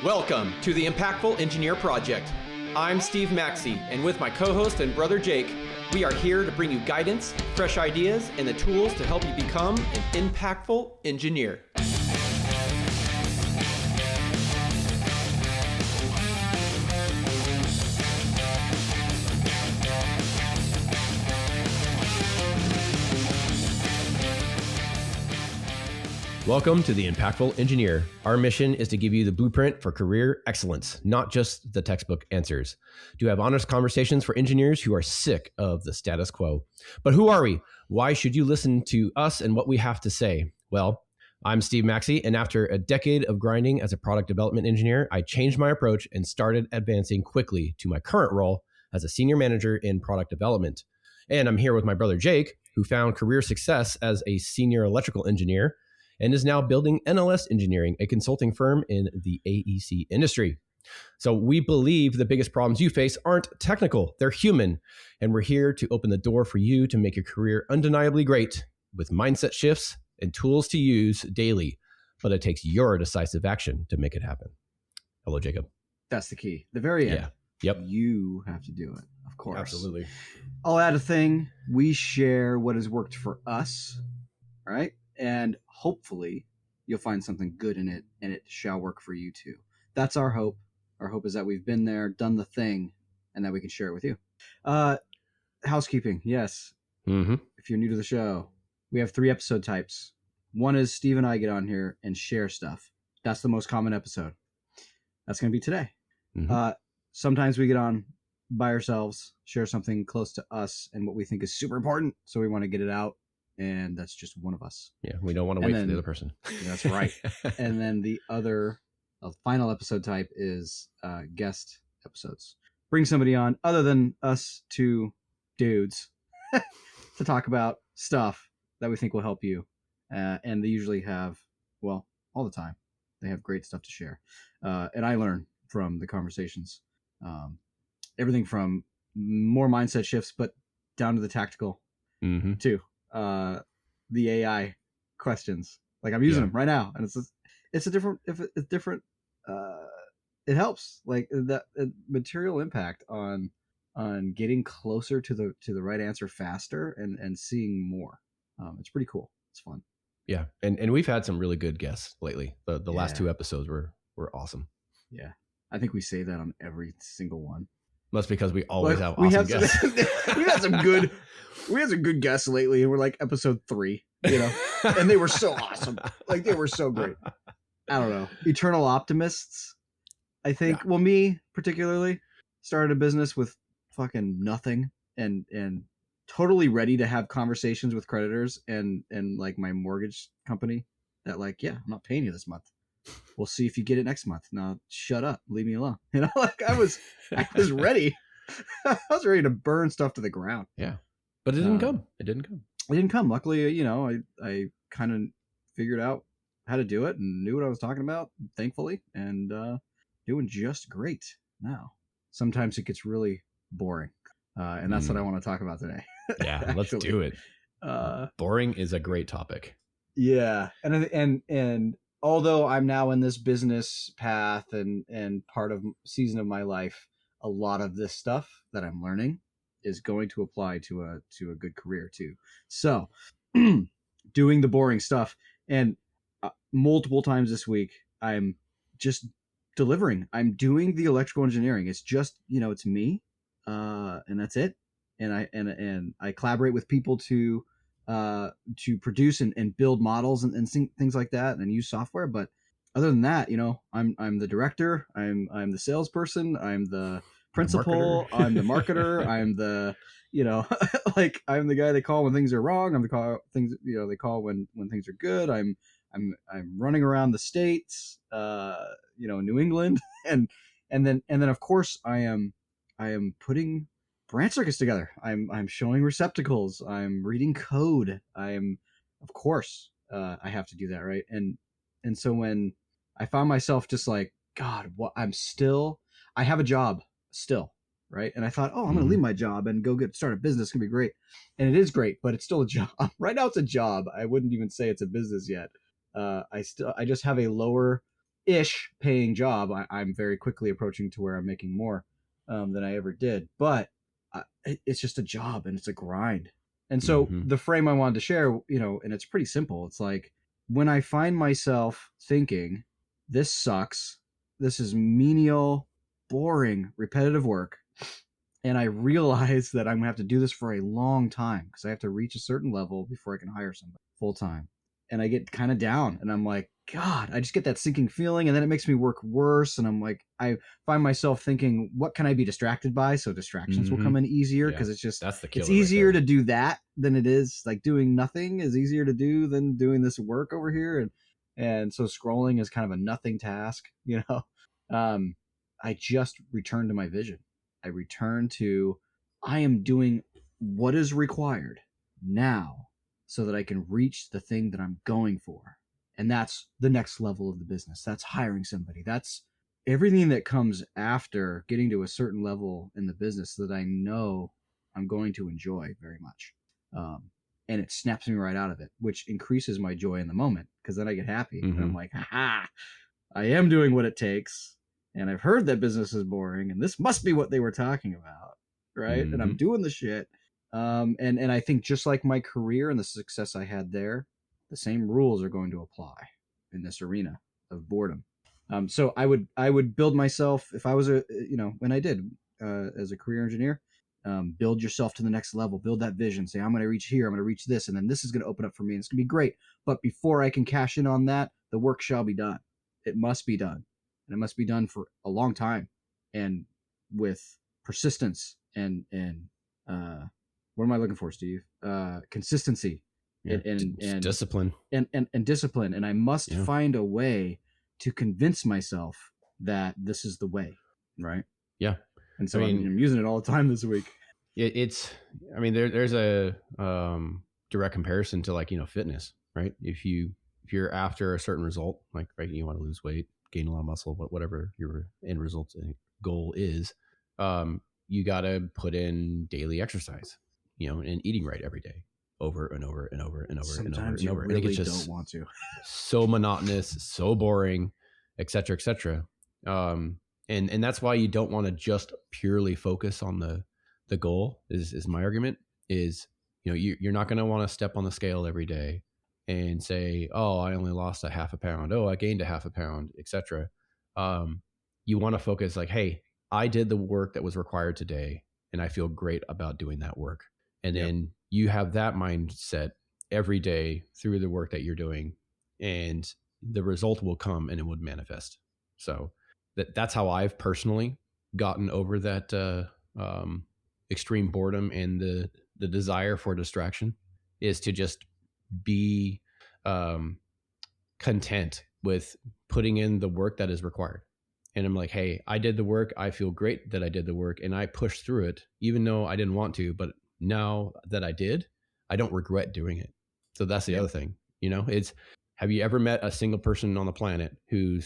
Welcome to the Impactful Engineer Project. I'm Steve Maxey, and with my co-host and brother Jake, we are here to bring you guidance, fresh ideas, and the tools to help you become an impactful engineer. Welcome to the Impactful Engineer. Our mission is to give you the blueprint for career excellence, not just the textbook answers. To have honest conversations for engineers who are sick of the status quo. But who are we? Why should you listen to us and what we have to say? Well, I'm Steve Maxey, and after a decade of grinding as a product development engineer, I changed my approach and started advancing quickly to my current role as a senior manager in product development. And I'm here with my brother Jake, who found career success as a senior electrical engineer and is now building NLS Engineering, a consulting firm in the AEC industry. So we believe the biggest problems you face aren't technical, they're human. And we're here to open the door for you to make your career undeniably great with mindset shifts and tools to use daily. But it takes your decisive action to make it happen. Hello, Jacob. That's the key. The very end. Yeah. Yep. You have to do it, of course. Absolutely. I'll add a thing. We share what has worked for us, right? And hopefully you'll find something good in it and it shall work for you too. That's our hope. Our hope is that we've been there, done the thing, and that we can share it with you. Housekeeping. Yes. Mm-hmm. If you're new to the show, we have 3 episode types. One is Steve and I get on here and share stuff. That's the most common episode. That's going to be today. Mm-hmm. Sometimes we get on by ourselves, share something close to us and what we think is super important. So we want to get it out. And that's just one of us. Yeah, we don't want to wait for the other person. Yeah, that's right. And then the other final episode type is guest episodes. Bring somebody on other than us 2 dudes to talk about stuff that we think will help you. And they usually have, well, all the time, they have great stuff to share. And I learn from the conversations. Everything from more mindset shifts, but down to the tactical too. The AI questions, like I'm using them right now, and it's a different, it helps, like that material impact on getting closer to the right answer faster and seeing more. It's pretty cool. It's fun. Yeah. And we've had some really good guests lately. The last 2 episodes were awesome. Yeah. I think we say that on every single one. That's because we always have awesome guests. We've had some good guests lately, and we're like episode 3, and they were so awesome. Like they were so great. I don't know. Eternal optimists, I think. Yeah. Well, me particularly started a business with fucking nothing and totally ready to have conversations with creditors and like my mortgage company that like, yeah, I'm not paying you this month. We'll see if you get it next month. Now shut up. Leave me alone. Like I was ready. I was ready to burn stuff to the ground. Yeah. But it didn't come. It didn't come. Luckily, I kind of figured out how to do it and knew what I was talking about, thankfully, and doing just great now. Sometimes it gets really boring. And that's what I want to talk about today. Yeah, let's do it. Boring is a great topic. Yeah. And although I'm now in this business path and part of season of my life, a lot of this stuff that I'm learning is going to apply to a good career too. So doing the boring stuff, and multiple times this week, I'm just delivering. I'm doing the electrical engineering. It's just, it's me, and that's it. And I collaborate with people to produce and build models and things like that and use software. But other than that, I'm the director, I'm the salesperson, I'm the principal, I'm the marketer, I'm the, like I'm the guy they call when things are wrong. I'm the they call when things are good. I'm running around the states, New England, and then of course I am putting branch circuits together. I'm showing receptacles. I'm reading code. Of course, I have to do that, right? And so when I found myself just like, God, I have a job still, right? And I thought, I'm going to leave my job and go start a business. It's going to be great. And it is great, but it's still a job. Right now it's a job. I wouldn't even say it's a business yet. I just have a lower ish paying job. I'm very quickly approaching to where I'm making more than I ever did, but it's just a job and it's a grind. And so the frame I wanted to share, and it's pretty simple. It's like when I find myself thinking, this sucks, this is menial, boring, repetitive work, and I realize that I'm gonna have to do this for a long time because I have to reach a certain level before I can hire somebody full time. And I get kind of down and I'm like, God, I just get that sinking feeling, and then it makes me work worse. And I'm like, I find myself thinking, what can I be distracted by? So distractions will come in easier because it's just, that's the killer it's easier to do that than it is like doing nothing is easier to do than doing this work over here. And so scrolling is kind of a nothing task, I just return to my vision. I return to, I am doing what is required now so that I can reach the thing that I'm going for. And that's the next level of the business. That's hiring somebody. That's everything that comes after getting to a certain level in the business that I know I'm going to enjoy very much. And it snaps me right out of it, which increases my joy in the moment because then I get happy. And I'm like, ha, I am doing what it takes. And I've heard that business is boring and this must be what they were talking about. Right. And I'm doing the shit. And I think just like my career and the success I had there, the same rules are going to apply in this arena of boredom. So I would build myself if I was when I did as a career engineer, build yourself to the next level, build that vision, say, I'm going to reach here, I'm going to reach this, and then this is going to open up for me and it's going to be great. But before I can cash in on that, the work shall be done. It must be done, and it must be done for a long time and with persistence and what am I looking for, Steve? Consistency. And discipline and discipline. And I must find a way to convince myself that this is the way. Right. Yeah. And so I'm using it all the time this week. There's a direct comparison to like, fitness, right? If you're after a certain result, like, right, you want to lose weight, gain a lot of muscle, whatever your end result goal is, you got to put in daily exercise, and eating right every day. Over and over and over and over Sometimes and over and over. Really and it gets just don't want to. so monotonous, so boring, et cetera, et cetera. And that's why you don't want to just purely focus on the goal is my argument is, you're not going to want to step on the scale every day and say, oh, I only lost a half a pound. Oh, I gained a half a pound, et cetera. You want to focus like, hey, I did the work that was required today and I feel great about doing that work. And then you have that mindset every day through the work that you're doing, and the result will come and it would manifest. So that's how I've personally gotten over that extreme boredom and the desire for distraction, is to just be content with putting in the work that is required. And I'm like, hey, I did the work. I feel great that I did the work and I pushed through it, even though I didn't want to, but now that I did, I don't regret doing it. So that's the other thing, it's, have you ever met a single person on the planet who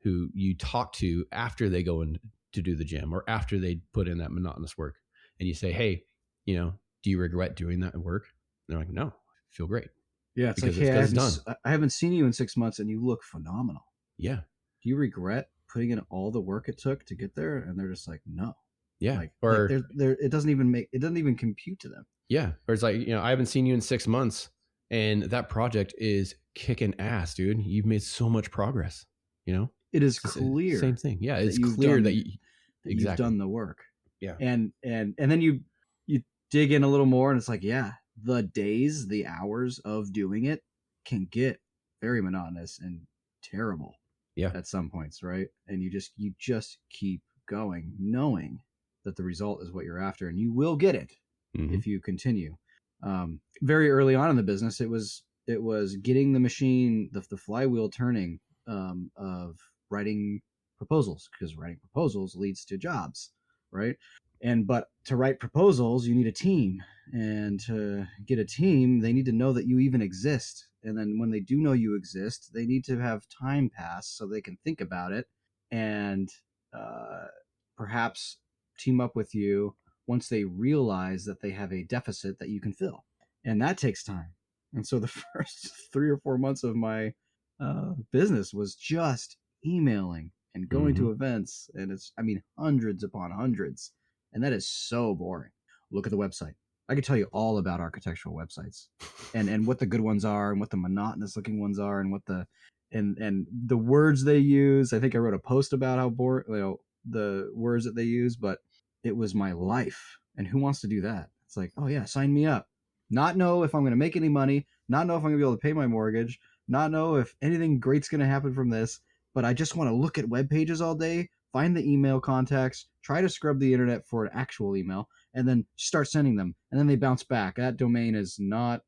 you talk to after they go in to do the gym or after they put in that monotonous work and you say, hey, do you regret doing that work? And they're like, no, I feel great. Yeah. It's like, hey, I haven't seen you in 6 months and you look phenomenal. Yeah. Do you regret putting in all the work it took to get there? And they're just like, no. Yeah. It doesn't even compute to them. Yeah. Or it's like, I haven't seen you in 6 months and that project is kicking ass, dude. You've made so much progress, It is clear. Same thing. Yeah. It's clear that you've done the work. Yeah. And then you dig in a little more and it's like, yeah, the days, the hours of doing it can get very monotonous and terrible. Yeah. At some points. Right. And you just keep going, knowing that the result is what you're after and you will get it if you continue. Very early on in the business, it was getting the machine, the flywheel turning of writing proposals, because writing proposals leads to jobs, right? But to write proposals, you need a team, and to get a team, they need to know that you even exist. And then when they do know you exist, they need to have time pass so they can think about it and perhaps team up with you once they realize that they have a deficit that you can fill. And that takes time. And so the first 3 or 4 months of my business was just emailing and going to events. And it's, I mean, hundreds upon hundreds. And that is so boring. Look at the website. I could tell you all about architectural websites and what the good ones are and what the monotonous looking ones are and what and the words they use. I think I wrote a post about how boring, the words that they use, but it was my life. And who wants to do that? It's like, oh yeah, sign me up. Not know if I'm going to make any money, not know if I'm going to be able to pay my mortgage, not know if anything great's going to happen from this, but I just want to look at web pages all day, find the email contacts, try to scrub the internet for an actual email, and then start sending them. And then they bounce back. That domain is not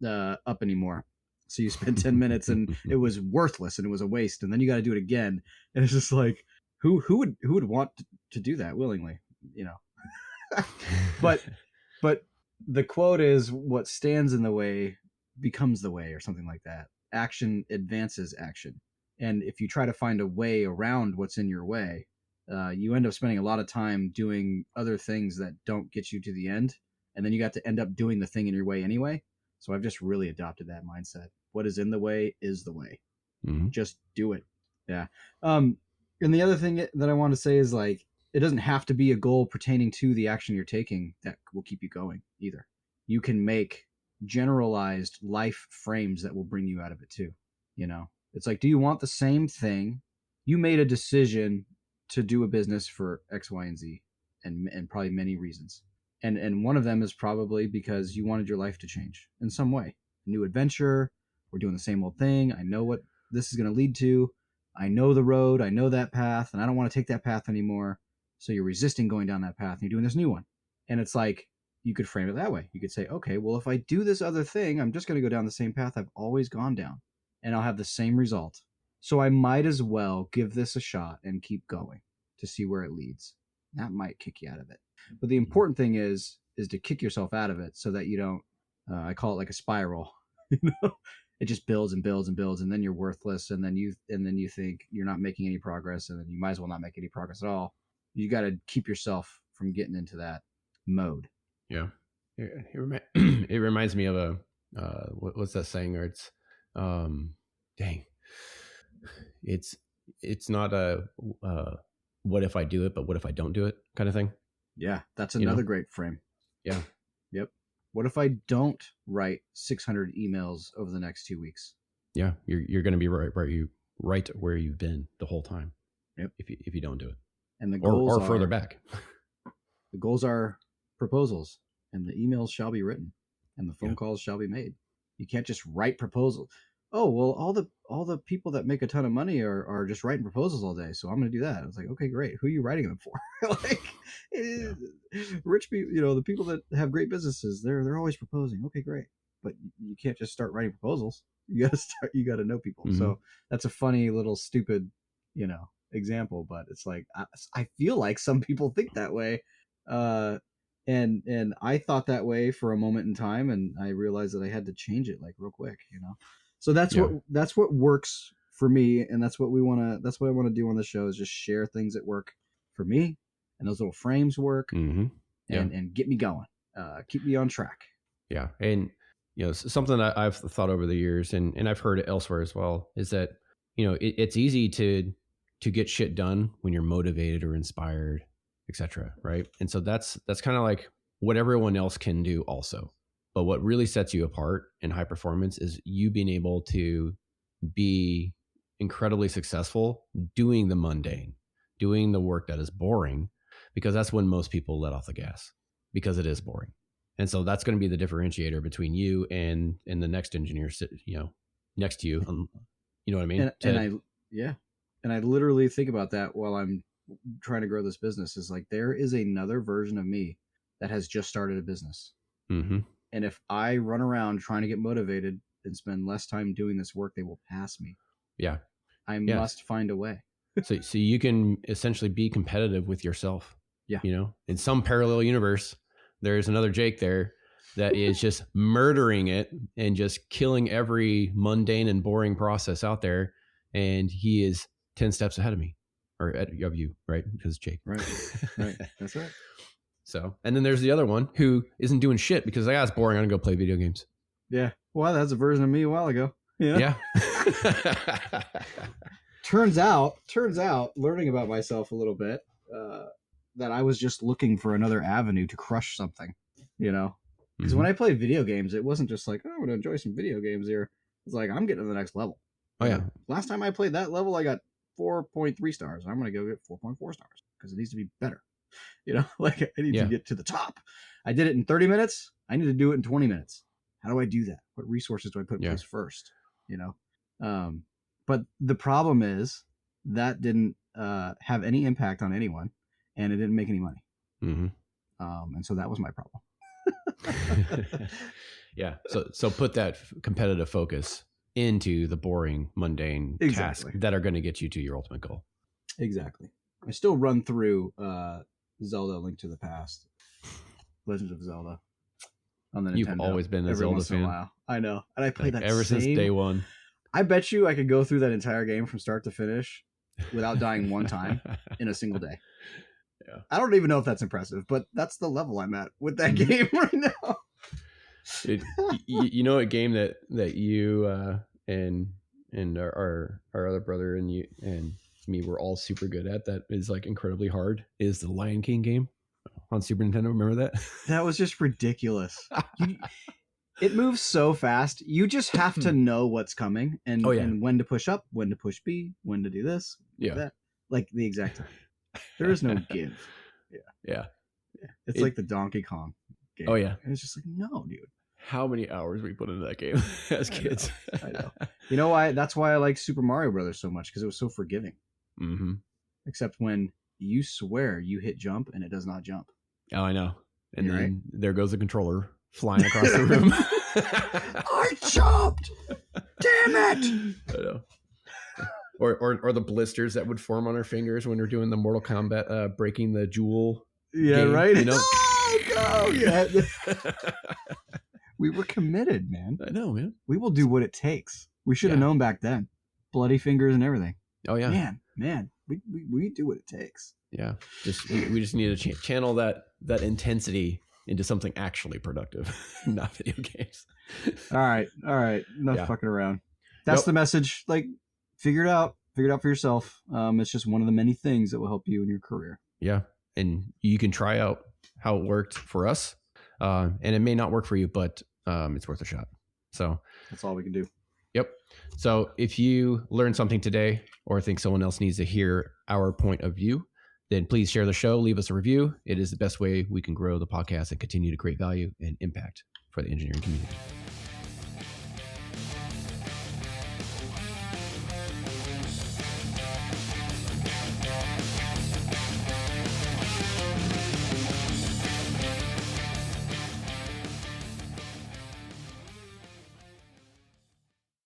up anymore. So you spend 10 minutes and it was worthless and it was a waste. And then you got to do it again. And it's just like, who would want to do that willingly, you know? but the quote is, what stands in the way becomes the way, or something like that. Action advances action. And if you try to find a way around what's in your way, you end up spending a lot of time doing other things that don't get you to the end. And then you got to end up doing the thing in your way anyway. So I've just really adopted that mindset. What is in the way is the way. Just do it. Yeah. And the other thing that I want to say is, like, it doesn't have to be a goal pertaining to the action you're taking that will keep you going either. You can make generalized life frames that will bring you out of it too. You know, it's like, do you want the same thing? You made a decision to do a business for X, Y, and Z, and probably many reasons. And one of them is probably because you wanted your life to change in some way. A new adventure. We're doing the same old thing. I know what this is going to lead to. I know the road. I know that path, and I don't want to take that path anymore. So you're resisting going down that path, and you're doing this new one. And it's like, you could frame it that way. You could say, okay, well, if I do this other thing, I'm just going to go down the same path I've always gone down, and I'll have the same result. So I might as well give this a shot and keep going to see where it leads. That might kick you out of it. But the important thing is to kick yourself out of it so that you don't, I call it like a spiral, you know, it just builds and builds and builds, and then you're worthless. And then you think you're not making any progress, and then you might as well not make any progress at all. You got to keep yourself from getting into that mode. Yeah. It reminds me of a, what's that saying? Or it's, it's not a, what if I do it, but what if I don't do it kind of thing. Yeah. That's another great frame. Yeah. Yep. What if I don't write 600 emails over the next 2 weeks? Yeah. You're going to be right where you've been the whole time. Yep. If you don't do it. And the goals or further back. The goals are proposals, and the emails shall be written, and the phone calls shall be made. You can't just write proposals. Oh, well, all the people that make a ton of money are just writing proposals all day, so I'm going to do that. I was like, okay, great. Who are you writing them for? Rich people, the people that have great businesses, they're always proposing. Okay, great. But you can't just start writing proposals. You got to know people. Mm-hmm. So that's a funny little stupid, example, but it's like, I feel like some people think that way. And I thought that way for a moment in time, and I realized that I had to change it like real quick, So that's what works for me, and that's what I want to do on the show, is just share things that work for me, and those little frames work, and get me going, keep me on track. Yeah, and something that I've thought over the years, and I've heard it elsewhere as well, is that it's easy to get shit done when you're motivated or inspired, etc. Right, and so that's kind of like what everyone else can do also. But what really sets you apart in high performance is you being able to be incredibly successful doing the mundane, doing the work that is boring, because that's when most people let off the gas, because it is boring. And so that's going to be the differentiator between you and the next engineer, next to you. You know what I mean? And I literally think about that while I'm trying to grow this business, is like, there is another version of me that has just started a business. Mm-hmm. And if I run around trying to get motivated and spend less time doing this work, they will pass me. Yeah. I must find a way. So you can essentially be competitive with yourself. Yeah. In some parallel universe, there's another Jake there that is just murdering it and just killing every mundane and boring process out there. And he is 10 steps ahead of me, or of you, right? Because Jake. Right. That's right. So, and then there's the other one who isn't doing shit because it's boring. I'm gonna go play video games. Yeah. Well, that's a version of me a while ago. Yeah. turns out, learning about myself a little bit, that I was just looking for another avenue to crush something, Because when I played video games, it wasn't just like, oh, I'm going to enjoy some video games here. It's like, I'm getting to the next level. Oh, yeah. Last time I played that level, I got 4.3 stars. I'm going to go get 4.4 stars because it needs to be better. Like I need to get to the top. I did it in 30 minutes. I need to do it in 20 minutes. How do I do that? What resources do I put in place first? But the problem is that didn't have any impact on anyone, and it didn't make any money. Mm-hmm. And so that was my problem. Yeah. So put that competitive focus into the boring, mundane tasks that are going to get you to your ultimate goal. Exactly. I still run through Zelda: Link to the Past, Legends of Zelda on the Nintendo. You've always been a Zelda fan. I know, and I played that ever since day one. I bet you I could go through that entire game from start to finish without dying one time in a single day. Yeah. I don't even know if that's impressive, but that's the level I'm at with that game right now. A game that you and our other brother and you and me were all super good at, that is like incredibly hard, is the Lion King game on Super Nintendo. Remember that? That was just ridiculous. It moves so fast. You just have to know what's coming and when to push up, when to push B, when to do this, that, like the exact time. There is no give. Yeah. It's like the Donkey Kong game. Oh yeah. And it's just like, no, dude. How many hours we put into that game as kids? I know. You know why? That's why I like Super Mario Brothers so much, because it was so forgiving. Mm-hmm. Except when you swear you hit jump and it does not jump. Oh, I know. And then there goes the controller flying across the room. I jumped! Damn it! I know. Or the blisters that would form on our fingers when we're doing the Mortal Kombat breaking the jewel. Yeah, game, right? Oh, yeah. We were committed, man. I know, man. We will do what it takes. We should have known back then. Bloody fingers and everything. Oh, yeah. Man. We do what it takes. Yeah. We just need to channel that intensity into something actually productive, not video games. All right. Enough fucking around. That's the message. Like, figure it out for yourself. It's just one of the many things that will help you in your career. Yeah. And you can try out how it worked for us. And it may not work for you, but it's worth a shot. So that's all we can do. Yep. So if you learned something today or think someone else needs to hear our point of view, then please share the show, leave us a review. It is the best way we can grow the podcast and continue to create value and impact for the engineering community.